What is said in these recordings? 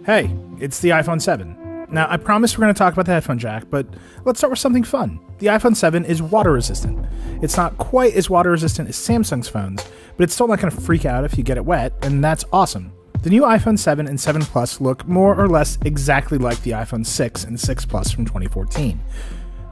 Hey, it's the iPhone 7. Now, I promise we're going to talk about the headphone jack, but let's start with something fun. The iPhone 7 is water resistant. It's not quite as water resistant as Samsung's phones, but it's still not going to freak out if you get it wet, and that's awesome. The new iPhone 7 and 7 Plus look more or less exactly like the iPhone 6 and 6 Plus from 2014.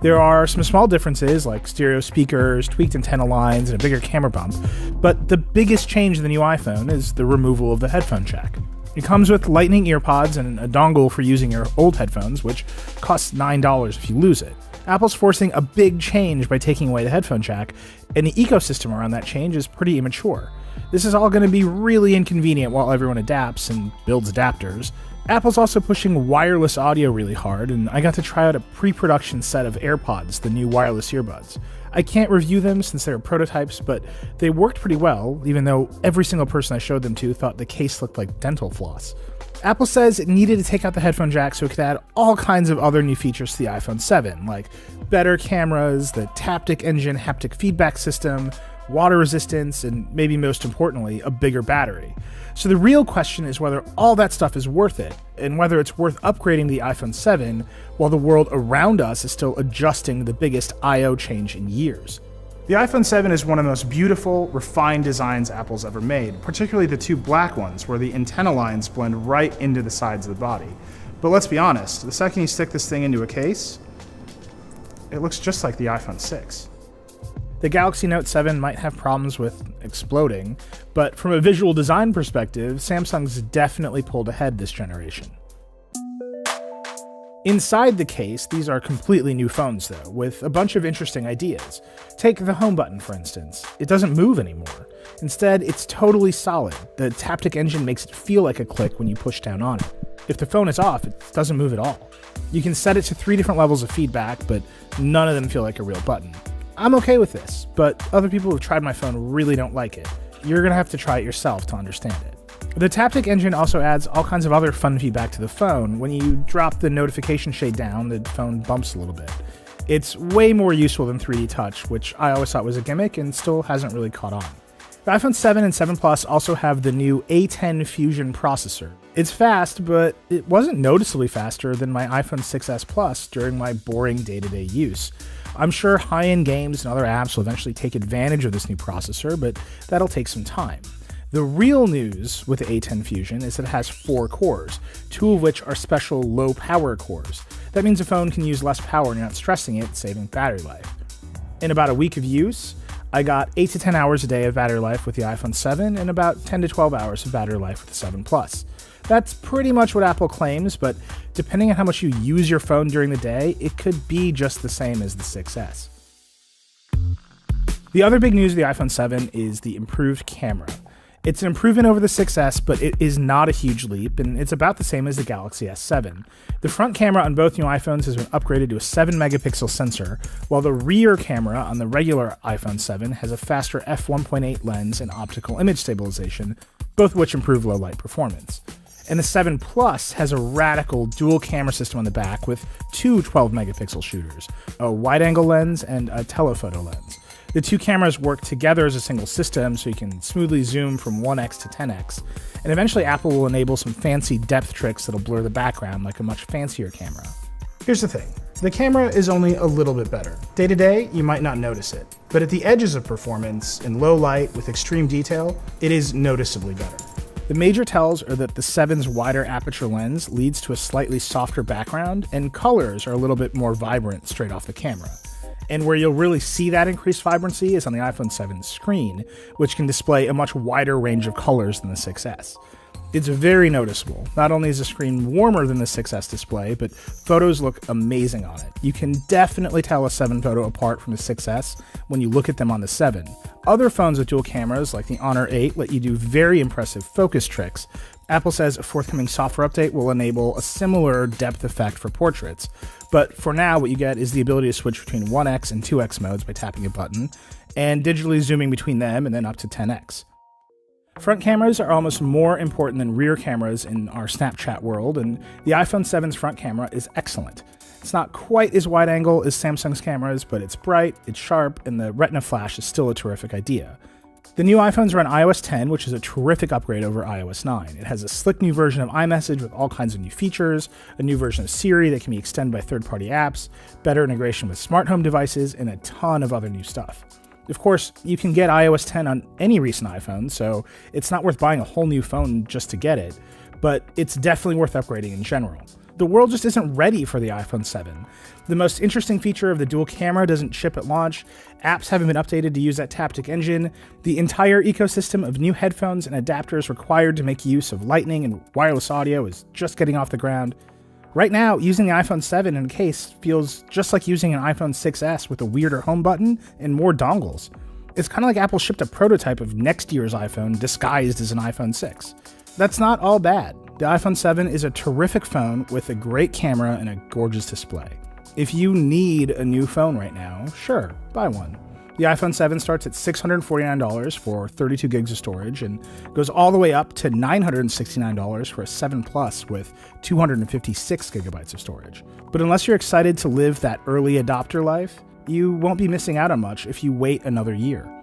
There are some small differences like stereo speakers, tweaked antenna lines, and a bigger camera bump, but the biggest change in the new iPhone is the removal of the headphone jack. It comes with Lightning earpods and a dongle for using your old headphones, which costs $9 if you lose it. Apple's forcing a big change by taking away the headphone jack, and the ecosystem around that change is pretty immature. This is all going to be really inconvenient while everyone adapts and builds adapters. Apple's also pushing wireless audio really hard, and I got to try out a pre-production set of AirPods, the new wireless earbuds. I can't review them since they're prototypes, but they worked pretty well, even though every single person I showed them to thought the case looked like dental floss. Apple says it needed to take out the headphone jack so it could add all kinds of other new features to the iPhone 7, like better cameras, the Taptic Engine haptic feedback system, water resistance, and maybe most importantly, a bigger battery. So the real question is whether all that stuff is worth it, and whether it's worth upgrading the iPhone 7 while the world around us is still adjusting to the biggest I/O change in years. The iPhone 7 is one of the most beautiful, refined designs Apple's ever made, particularly the two black ones where the antenna lines blend right into the sides of the body. But let's be honest, the second you stick this thing into a case, it looks just like the iPhone 6. The Galaxy Note 7 might have problems with exploding, but from a visual design perspective, Samsung's definitely pulled ahead this generation. Inside the case, these are completely new phones though, with a bunch of interesting ideas. Take the home button, for instance. It doesn't move anymore. Instead, it's totally solid. The Taptic Engine makes it feel like a click when you push down on it. If the phone is off, it doesn't move at all. You can set it to 3 different levels of feedback, but none of them feel like a real button. I'm okay with this, but other people who've tried my phone really don't like it. You're gonna have to try it yourself to understand it. The Taptic Engine also adds all kinds of other fun feedback to the phone. When you drop the notification shade down, the phone bumps a little bit. It's way more useful than 3D Touch, which I always thought was a gimmick and still hasn't really caught on. The iPhone 7 and 7 Plus also have the new A10 Fusion processor. It's fast, but it wasn't noticeably faster than my iPhone 6s Plus during my boring day-to-day use. I'm sure high-end games and other apps will eventually take advantage of this new processor, but that'll take some time. The real news with the A10 Fusion is that it has 4 cores, 2 of which are special low-power cores. That means the phone can use less power and you're not stressing it, saving battery life. In about a week of use, I got 8 to 10 hours a day of battery life with the iPhone 7 and about 10 to 12 hours of battery life with the 7 Plus. That's pretty much what Apple claims, but depending on how much you use your phone during the day, it could be just the same as the 6S. The other big news of the iPhone 7 is the improved camera. It's an improvement over the 6S, but it is not a huge leap, and it's about the same as the Galaxy S7. The front camera on both new iPhones has been upgraded to a 7-megapixel sensor, while the rear camera on the regular iPhone 7 has a faster f1.8 lens and optical image stabilization, both of which improve low-light performance. And the 7 Plus has a radical dual camera system on the back with 2 12-megapixel shooters, a wide-angle lens and a telephoto lens. The 2 cameras work together as a single system so you can smoothly zoom from 1x to 10x, and eventually Apple will enable some fancy depth tricks that'll blur the background like a much fancier camera. Here's the thing, the camera is only a little bit better. Day to day, you might not notice it, but at the edges of performance, in low light with extreme detail, it is noticeably better. The major tells are that the 7's wider aperture lens leads to a slightly softer background, and colors are a little bit more vibrant straight off the camera. And where you'll really see that increased vibrancy is on the iPhone 7 screen, which can display a much wider range of colors than the 6S. It's very noticeable. Not only is the screen warmer than the 6S display, but photos look amazing on it. You can definitely tell a 7 photo apart from the 6S when you look at them on the 7. Other phones with dual cameras, like the Honor 8, let you do very impressive focus tricks. Apple says a forthcoming software update will enable a similar depth effect for portraits. But for now, what you get is the ability to switch between 1x and 2x modes by tapping a button, and digitally zooming between them and then up to 10x. Front cameras are almost more important than rear cameras in our Snapchat world, and the iPhone 7's front camera is excellent. It's not quite as wide angle as Samsung's cameras, but it's bright, it's sharp, and the Retina flash is still a terrific idea. The new iPhones run iOS 10, which is a terrific upgrade over iOS 9. It has a slick new version of iMessage with all kinds of new features, a new version of Siri that can be extended by third-party apps, better integration with smart home devices, and a ton of other new stuff. Of course, you can get iOS 10 on any recent iPhone, so it's not worth buying a whole new phone just to get it, but it's definitely worth upgrading in general. The world just isn't ready for the iPhone 7. The most interesting feature of the dual camera doesn't ship at launch, apps haven't been updated to use that Taptic engine, the entire ecosystem of new headphones and adapters required to make use of Lightning and wireless audio is just getting off the ground. Right now, using the iPhone 7 in a case feels just like using an iPhone 6S with a weirder home button and more dongles. It's kind of like Apple shipped a prototype of next year's iPhone disguised as an iPhone 6. That's not all bad. The iPhone 7 is a terrific phone with a great camera and a gorgeous display. If you need a new phone right now, sure, buy one. The iPhone 7 starts at $649 for 32 gigs of storage and goes all the way up to $969 for a 7 Plus with 256 gigabytes of storage. But unless you're excited to live that early adopter life, you won't be missing out on much if you wait another year.